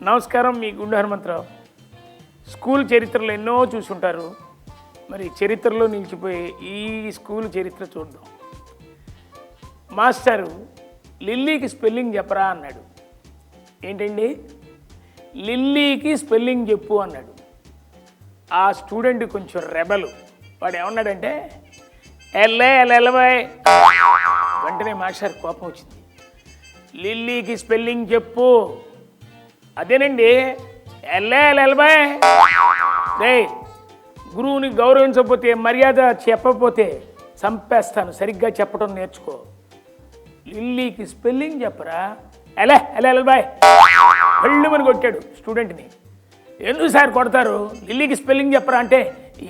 నమస్కారం, మీ గుండు హనుమంతరావు. స్కూల్ చరిత్రలో ఎన్నో చూసుంటారు. మరి చరిత్రలో నిలిచిపోయే ఈ స్కూల్ చరిత్ర చూద్దాం. మాస్టరు లిల్లీకి స్పెల్లింగ్ చెప్పరా అన్నాడు. ఏంటండి, లిల్లీకి స్పెల్లింగ్ చెప్పు అన్నాడు. ఆ స్టూడెంట్ కొంచెం రెబలు. వాడు ఏమన్నాడంటే ఎల్ఎల్ఎల్వై. వెంటనే మాస్టర్ కోపం వచ్చింది. లిల్లీకి స్పెల్లింగ్ చెప్పు. అదేనండి ఎల్ఎల్ఎల్వై. రే, గురువుని గౌరవించకపోతే, మర్యాద చెప్పకపోతే చంపేస్తాను. సరిగ్గా చెప్పడం నేర్చుకో. లిల్లీకి స్పెల్లింగ్ చెప్పరా. ఎల్ఎల్ఎల్వై. పెళ్ళమని కొట్టాడు స్టూడెంట్ని. ఎందుకు సార్ కొడతారు? లిల్లీకి స్పెల్లింగ్ చెప్పరా అంటే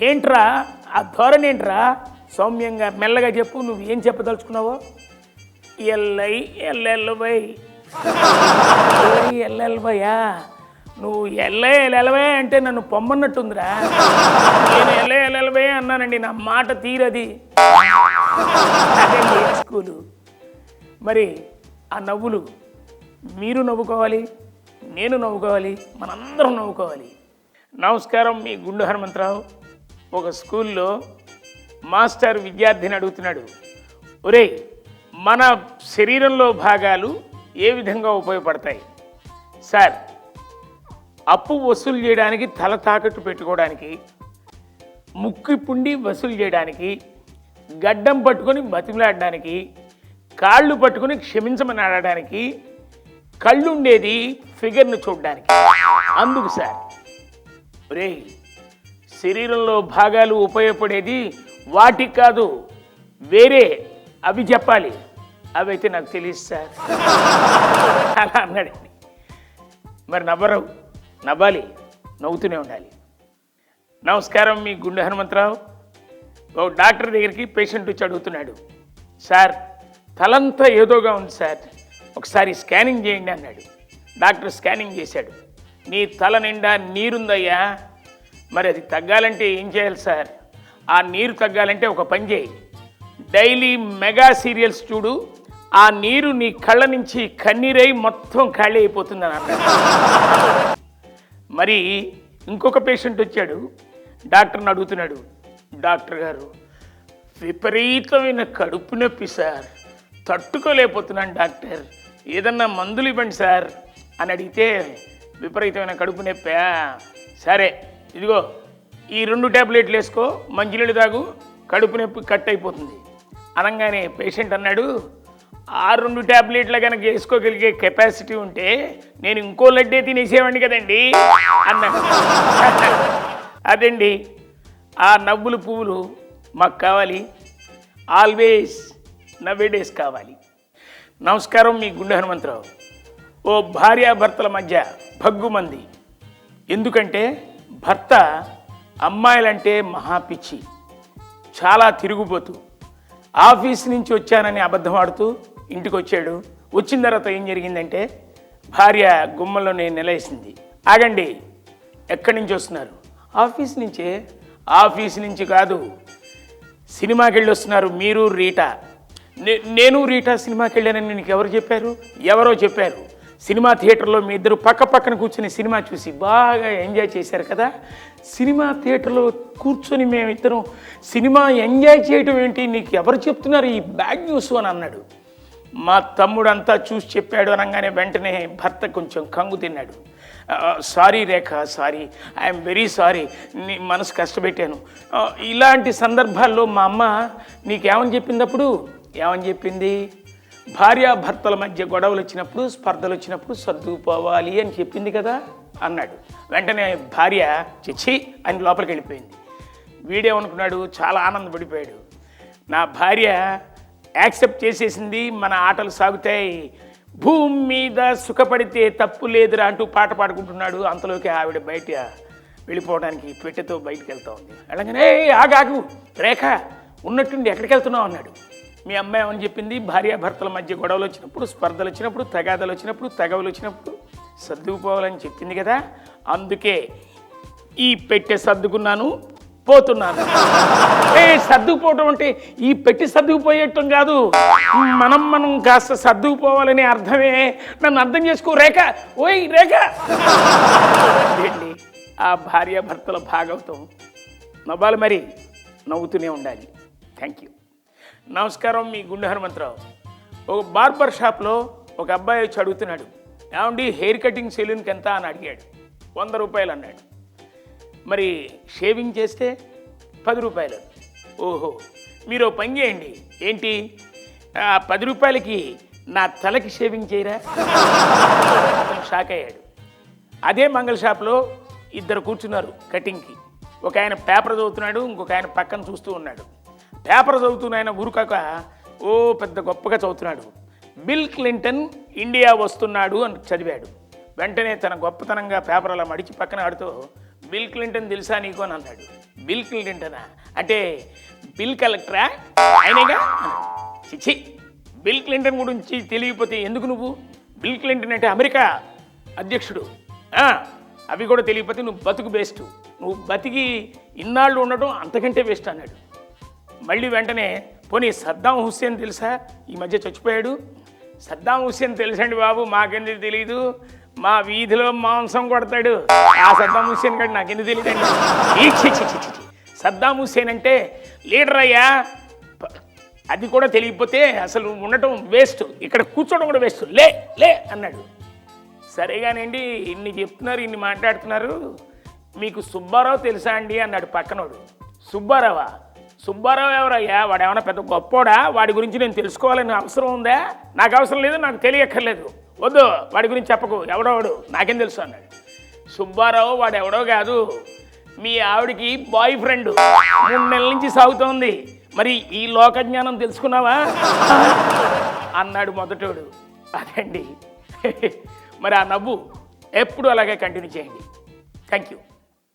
ఏంట్రా ఆ ధోరణి? ఏంట్రా? సౌమ్యంగా మెల్లగా చెప్పు. నువ్వు ఏం చెప్పదలుచుకున్నావో. ఎల్ఎల్వై. ఎల్ఎల్వయా? నువ్వు ఎల్ఎల్వై అంటే నన్ను పొమ్మన్నట్టుందిరా. నేను ఎల్ఎల్వై అన్నానండి. నా మాట తీరది. అదే స్కూలు. మరి ఆ నవ్వులు మీరు నవ్వుకోవాలి, నేను నవ్వుకోవాలి, మనందరం నవ్వుకోవాలి. నమస్కారం, మీ గుండు హనుమంతరావు. ఒక స్కూల్లో మాస్టర్ విద్యార్థిని అడుగుతున్నాడు, ఒరే, మన శరీరంలో భాగాలు ఏ విధంగా ఉపయోగపడతాయి? సార్, అప్పు వసూలు చేయడానికి, తల తాకట్టు పెట్టుకోవడానికి, ముక్కు పుండి వసూలు చేయడానికి, గడ్డం పట్టుకొని బతిమలాడడానికి, కాళ్ళు పట్టుకొని క్షమించమని ఆడడానికి, కళ్ళు ఉండేది ఫిగర్ను చూడడానికి. అందుకు సార్. ఒరే, శరీరంలో భాగాలు ఉపయోగపడేది వాటికి కాదు, వేరే అవి చెప్పాలి. అవి అయితే నాకు తెలియదు సార్ అలా అన్నాడండి. మరి నవ్వరు, నవ్వాలి, నవ్వుతూనే ఉండాలి. నమస్కారం, మీ గుండు హనుమంతరావు. ఓ డాక్టర్ దగ్గరికి పేషెంట్ వచ్చి అడుగుతున్నాడు, సార్, తలంతా ఏదోగా ఉంది సార్, ఒకసారి స్కానింగ్ చేయండి అన్నాడు. డాక్టర్ స్కానింగ్ చేశాడు. నీ తల నిండా నీరుందయ్యా. మరి అది తగ్గాలంటే ఏం చేయాలి సార్? ఆ నీరు తగ్గాలంటే ఒక పని చేయి. డైలీ మెగా సీరియల్స్ చూడు. ఆ నీరు నీ కళ్ళ నుంచి కన్నీరై మొత్తం ఖాళీ అయిపోతుందని అన్నాడు. మరి ఇంకొక పేషెంట్ వచ్చాడు. డాక్టర్ని అడుగుతున్నాడు, డాక్టర్ గారు, విపరీతమైన కడుపు నొప్పి సార్, తట్టుకోలేకపోతున్నాను డాక్టర్, ఏదన్నా మందులు ఇవ్వండి సార్ అని అడిగితే, విపరీతమైన కడుపు నొప్పా? సరే, ఇదిగో ఈ 2 ట్యాబ్లెట్లు వేసుకో, మంచినీళ్ళు తాగు, కడుపు నొప్పి కట్ అయిపోతుంది అనగానే పేషెంట్ అన్నాడు, ఆ 2 ట్యాబ్లెట్లు కనుక వేసుకోగలిగే కెపాసిటీ ఉంటే నేను ఇంకో లడ్డే తినేసేవాడిని కదండి అన్నాడు. అదండి, ఆ నవ్వులు పువ్వులు మాకు కావాలి. ఆల్వేస్ నవ్వేడేస్ కావాలి. నమస్కారం, మీ గుండు హనుమంతరావు. ఓ భార్యాభర్తల మధ్య భగ్గుమంది. ఎందుకంటే భర్త అమ్మాయిలంటే మహాపిచ్చి, చాలా తిరుగుపోతూ, ఆఫీస్ నుంచి వచ్చానని అబద్ధం ఆడుతూ ఇంటికి వచ్చాడు. వచ్చిన తర్వాత ఏం జరిగిందంటే, భార్య గుమ్మంలోనే నిలేసింది. ఆగండి, ఎక్కడి నుంచి వస్తున్నారు? ఆఫీస్ నుంచే. ఆఫీస్ నుంచి కాదు, సినిమాకి వెళ్ళి వస్తున్నారు మీరు, రీటా. నేను రీటా సినిమాకి వెళ్ళానని నీకు ఎవరు చెప్పారు? ఎవరో చెప్పారు. సినిమా థియేటర్లో మీ ఇద్దరు పక్క పక్కన కూర్చొని సినిమా చూసి బాగా ఎంజాయ్ చేశారు కదా. సినిమా థియేటర్లో కూర్చొని మేమిద్దరం సినిమా ఎంజాయ్ చేయటం ఏంటి? నీకు ఎవరు చెప్తున్నారు ఈ బ్యాడ్ న్యూస్ అని అన్నాడు. మా తమ్ముడు అంతా చూసి చెప్పాడు అనగానే వెంటనే భర్త కొంచెం కంగు తిన్నాడు. Sorry Rekha, sorry, I'm very sorry, నీ మనసు కష్టపెట్టాను. ఇలాంటి సందర్భాల్లో మా అమ్మ నీకేమని చెప్పింది? అప్పుడు ఏమని చెప్పింది? భార్యాభర్తల మధ్య గొడవలు వచ్చినప్పుడు, స్పర్ధలు వచ్చినప్పుడు సర్దుకుపోవాలి అని చెప్పింది కదా అన్నాడు. వెంటనే భార్య చిచ్చి అని లోపలికి వెళ్ళిపోయింది. వీడేమనుకున్నాడు, చాలా ఆనందపడిపోయాడు. నా భార్య యాక్సెప్ట్ చేసేసింది, మన ఆటలు సాగుతాయి, భూమి మీద సుఖపడితే తప్పు లేదురా అంటూ పాట పాడుకుంటున్నాడు. అంతలోకి ఆవిడ బయట వెళ్ళిపోవడానికి పెట్టెతో బయటకు వెళ్తూ ఉంది. అలాగనే ఆగాగు రేఖ, ఉన్నట్టుండి ఎక్కడికి వెళ్తున్నావు అన్నాడు. మీ అమ్మాయి ఏమని చెప్పింది? భార్యాభర్తల మధ్య గొడవలు వచ్చినప్పుడు, స్పర్ధలు వచ్చినప్పుడు, తగాదలు వచ్చినప్పుడు, తగవలు వచ్చినప్పుడు సర్దుకుపోవాలని చెప్పింది కదా. అందుకే ఈ పెట్టె సర్దుకున్నాను, పోతున్నాను. సర్దుకుపోవటం అంటే ఈ పెట్టి సర్దుకుపోయేయటం కాదు, మనం కాస్త సర్దుకుపోవాలనే అర్థమే. నన్ను అర్థం చేసుకో రేఖ, ఓయ్ రేఖ. ఆ భార్యాభర్తల భాగవతం నవ్వాలి, మరి నవ్వుతూనే ఉండాలి. Thank you. నమస్కారం, మీ గుండె హనుమంతరావు. ఒక బార్బర్ షాప్లో ఒక అబ్బాయి వచ్చి అడుగుతున్నాడు, ఏమండి హెయిర్ కటింగ్ సెలూన్కి ఎంత అని అడిగాడు. 100 రూపాయలు అన్నాడు. మరి షేవింగ్ చేస్తే 10 రూపాయలు. ఓహో, మీరు పని చేయండి, ఏంటి 10 రూపాయలకి నా తలకి షేవింగ్ చేయరా? అతను షాక్ అయ్యాడు. అదే మంగళ షాప్లో 2 కూర్చున్నారు కటింగ్కి. ఒక ఆయన పేపర్ చదువుతున్నాడు, ఇంకొక ఆయన పక్కన చూస్తూ ఉన్నాడు. పేపర్ చదువుతున్న ఆయన ఊరుకాక పెద్ద గొప్పగా చదువుతున్నాడు. బిల్ క్లింటన్ ఇండియా వస్తున్నాడు అని చదివాడు. వెంటనే తన గొప్పతనంగా పేపర్ అలా మడిచి పక్కన ఆడుతూ, బిల్ క్లింటన్ తెలుసా నీకు అని అన్నాడు. బిల్ క్లింటనా అంటే బిల్ కలెక్టరా ఆయనేగా? చిచ్చి, బిల్ క్లింటన్ గురించి తెలియకపోతే ఎందుకు నువ్వు? బిల్ క్లింటన్ అంటే అమెరికా అధ్యక్షుడు, అవి కూడా తెలియకపోతే నువ్వు బతుకు బెస్ట్, నువ్వు బతికి ఇన్నాళ్ళు ఉండటం అంతకంటే బెస్ట్ అన్నాడు. మళ్ళీ వెంటనే, పోనీ సద్దాం హుస్సేన్ తెలుసా, ఈ మధ్య చచ్చిపోయాడు? సద్దాం హుస్సేన్ తెలుసండి బాబు, మాకెందుకు తెలీదు, మా వీధిలో మాంసం కొడతాడు ఆ సద్దాం హుస్సేన్ గారు, నాకెందుకు తెలియదండి. సద్దాం హుస్సేన్ అంటే లీడర్ అయ్యా, అది కూడా తెలియకపోతే అసలు ఉండటం వేస్ట్, ఇక్కడ కూర్చోవడం కూడా వేస్ట్, లే లే అన్నాడు. సరేగానండి, ఇన్ని చెప్తున్నారు, ఇన్ని మాట్లాడుతున్నారు, మీకు సుబ్బారావు తెలుసా అండి అన్నాడు పక్కనోడు. సుబ్బారావా? సుబ్బారావు ఎవరయ్యా? వాడు ఏమైనా పెద్ద గొప్పోడా? వాడి గురించి నేను తెలుసుకోవాలని అవసరం ఉందా? నాకు అవసరం లేదు, నాకు తెలియక్కర్లేదు, వద్దు, వాడి గురించి చెప్పకు, ఎవడోవాడు నాకేం తెలుసు అన్నాడు. సుబ్బారావు వాడు ఎవడో కాదు, మీ ఆవిడికి బాయ్ ఫ్రెండ్, 3 నెలల నుంచి సాగుతోంది, మరి ఈ లోకజ్ఞానం తెలుసుకున్నావా అన్నాడు మొదటోడు. అదండి. మరి ఆ నవ్వు ఎప్పుడు అలాగే కంటిన్యూ చేయండి. Thank you.